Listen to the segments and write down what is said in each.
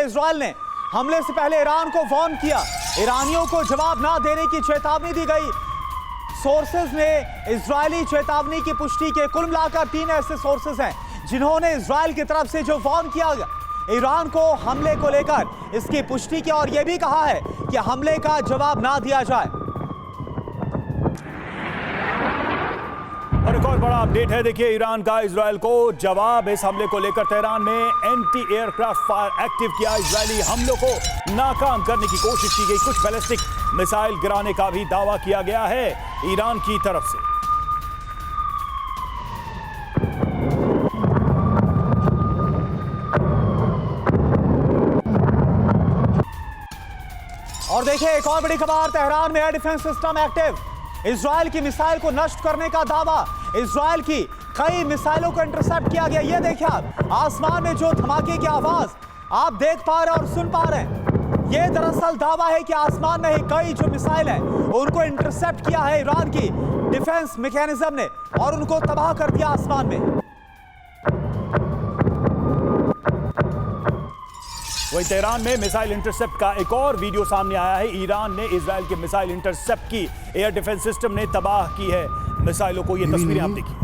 Israel ने हमले से पहले ईरान को वार्न किया। ईरानियों को जवाब ना देने की चेतावनी दी गई। सोर्सेज ने इजरायली चेतावनी की पुष्टि की। कुल मिलाकर 3 ऐसे सोर्सेज हैं जिन्होंने इजराइल की तरफ से जो वार्न किया ईरान को हमले को लेकर इसकी पुष्टि की और यह भी कहा है कि हमले का जवाब ना दिया जाए। और एक और बड़ा अपडेट है, देखिए ईरान का इजराइल को जवाब। इस हमले को लेकर तेहरान में एंटी एयरक्राफ्ट फायर एक्टिव किया। इजरायली हमलों को नाकाम करने की कोशिश की गई। कुछ बैलिस्टिक मिसाइल गिराने का भी दावा किया गया है ईरान की तरफ से। और देखिए एक और बड़ी खबर, तेहरान में air defence system active. Israel की मिसाइल को नष्ट करने का दावा। इजराइल की कई मिसाइलों को इंटरसेप्ट किया गया। ये देखिए आप आसमान में जो धमाके की आवाज आप देख पा रहे हैं और सुन पा रहे हैं, ये दरअसल दावा है कि आसमान में ही कई जो मिसाइल है उनको इंटरसेप्ट किया है ईरान की डिफेंस मैकेनिज्म ने और उनको तबाह कर दिया आसमान में। वहीं तेहरान में मिसाइल इंटरसेप्ट का एक और वीडियो सामने आया है। ईरान ने इजराइल के मिसाइल इंटरसेप्ट की। एयर डिफेंस सिस्टम ने तबाह की है मिसाइलों को। ये तस्वीरें आप देखिए।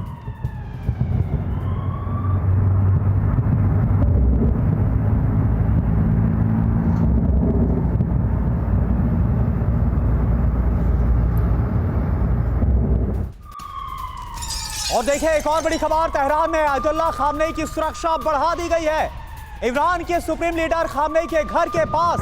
और देखिए एक और बड़ी खबर, तेहरान में आयतुल्लाह खामनेई की सुरक्षा बढ़ा दी गई है। ईरान के सुप्रीम लीडर खामनेई के घर के पास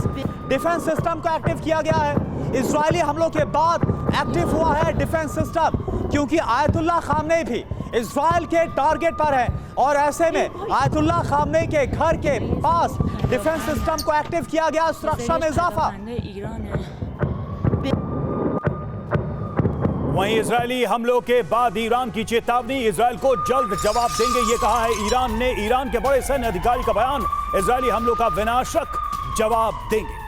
डिफेंस सिस्टम को एक्टिव किया गया है। इजरायली हमलों के बाद एक्टिव हुआ है डिफेंस सिस्टम, क्योंकि आयतुल्लाह खामनेई भी इजराइल के टारगेट पर है और ऐसे में आयतुल्लाह खामनेई के घर के पास डिफेंस सिस्टम को एक्टिव किया गया। सुरक्षा में इजाफा। वहीं इजरायली हमलों के बाद ईरान की चेतावनी, इजराइल को जल्द जवाब देंगे, ये कहा है ईरान ने। ईरान के बड़े सैन्य अधिकारी का बयान, इजरायली हमलों का विनाशक जवाब देंगे।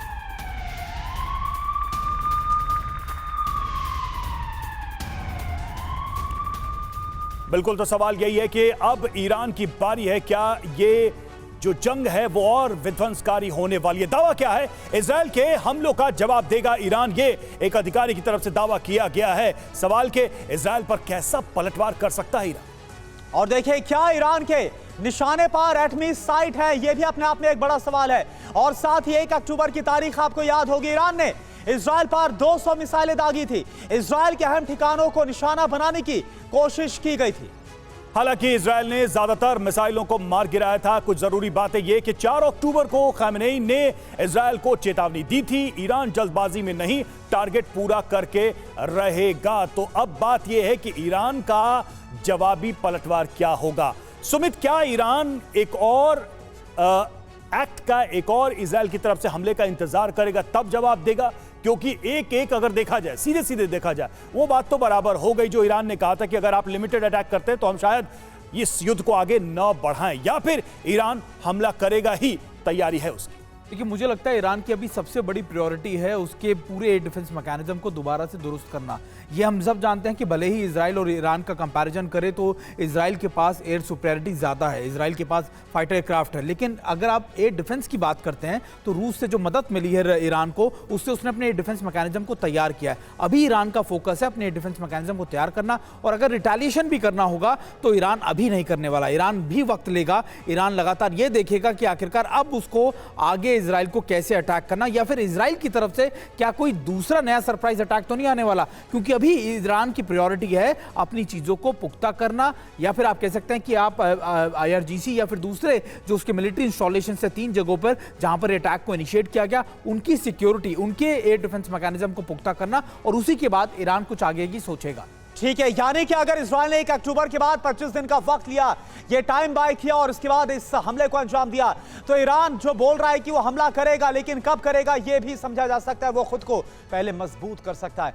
बिल्कुल, तो सवाल यही है कि अब ईरान की बारी है। क्या ये जो जंग है वो और विध्वंसकारी होने वाली है? दावा क्या है? इजराइल के हमलों का जवाब देगा ईरान, ये एक अधिकारी की तरफ से दावा किया गया है। सवाल के इजराइल पर कैसा पलटवार कर सकता है ईरान? और देखिए क्या ईरान के निशाने पर एटमी साइट है, यह भी अपने आप में एक बड़ा सवाल है। और साथ ही 1 अक्टूबर की तारीख आपको याद होगी, ईरान ने इजराइल पर 200 मिसाइलें दागी थी। इजराइल के अहम ठिकानों को निशाना बनाने की कोशिश की गई थी। हालांकि इजराइल ने ज्यादातर मिसाइलों को मार गिराया था। कुछ जरूरी बात है ये कि 4 अक्टूबर को खामेनेई ने इजराइल को चेतावनी दी थी, ईरान जल्दबाजी में नहीं, टारगेट पूरा करके रहेगा। तो अब बात यह है कि ईरान का जवाबी पलटवार क्या होगा? सुमित, क्या ईरान एक और एक्ट का, एक और इजराइल की तरफ से हमले का इंतजार करेगा तब जवाब देगा? क्योंकि एक एक अगर देखा जाए, सीधे सीधे देखा जाए, वो बात तो बराबर हो गई जो ईरान ने कहा था कि अगर आप लिमिटेड अटैक करते हैं तो हम शायद इस युद्ध को आगे न बढ़ाएं, या फिर ईरान हमला करेगा ही, तैयारी है उसकी। देखिए, मुझे लगता है ईरान की अभी सबसे बड़ी प्रायोरिटी है उसके पूरे एयर डिफेंस मैकेनिज्म को दोबारा से दुरुस्त करना। ये हम सब जानते हैं कि भले ही इजराइल और ईरान का कंपैरिजन करें तो इजराइल के पास एयर सुपीरियरिटी ज़्यादा है, इजराइल के पास फाइटर एयरक्राफ्ट है, लेकिन अगर आप एयर डिफेंस की बात करते हैं तो रूस से जो मदद मिली है ईरान को, उससे उसने अपने एयर डिफेंस मैकेनिज्म को तैयार किया है। अभी ईरान का फोकस है अपने एयर डिफेंस मैकेनिज्म को तैयार करना, और अगर रिटेलिएशन भी करना होगा तो ईरान अभी नहीं करने वाला। ईरान भी वक्त लेगा। ईरान लगातार ये देखेगा कि आखिरकार अब उसको आगे इजराइल को कैसे अटैक करना, या फिर इजराइल की तरफ से क्या कोई दूसरा नया सरप्राइज अटैक तो नहीं आने वाला, क्योंकि अभी ईरान की प्रायोरिटी है अपनी चीजों को पुख्ता करना, या फिर आप कह सकते हैं कि आप IRGC या फिर दूसरे जो उसके मिलिट्री इंस्टॉलेशन से 3 जगहों पर जहां पर अटैक को इनिशिएट किया गया, उनकी सिक्योरिटी, उनके एयर डिफेंस मैकेनिज्म को पुख्ता करना, और उसी के बाद ईरान कुछ आगे की सोचेगा। ठीक है, यानी कि अगर इजराइल ने 1 अक्टूबर के बाद 25 दिन का वक्त लिया, ये टाइम बाय किया और इसके बाद इस हमले को अंजाम दिया, तो ईरान जो बोल रहा है कि वो हमला करेगा, लेकिन कब करेगा ये भी समझा जा सकता है, वो खुद को पहले मजबूत कर सकता है।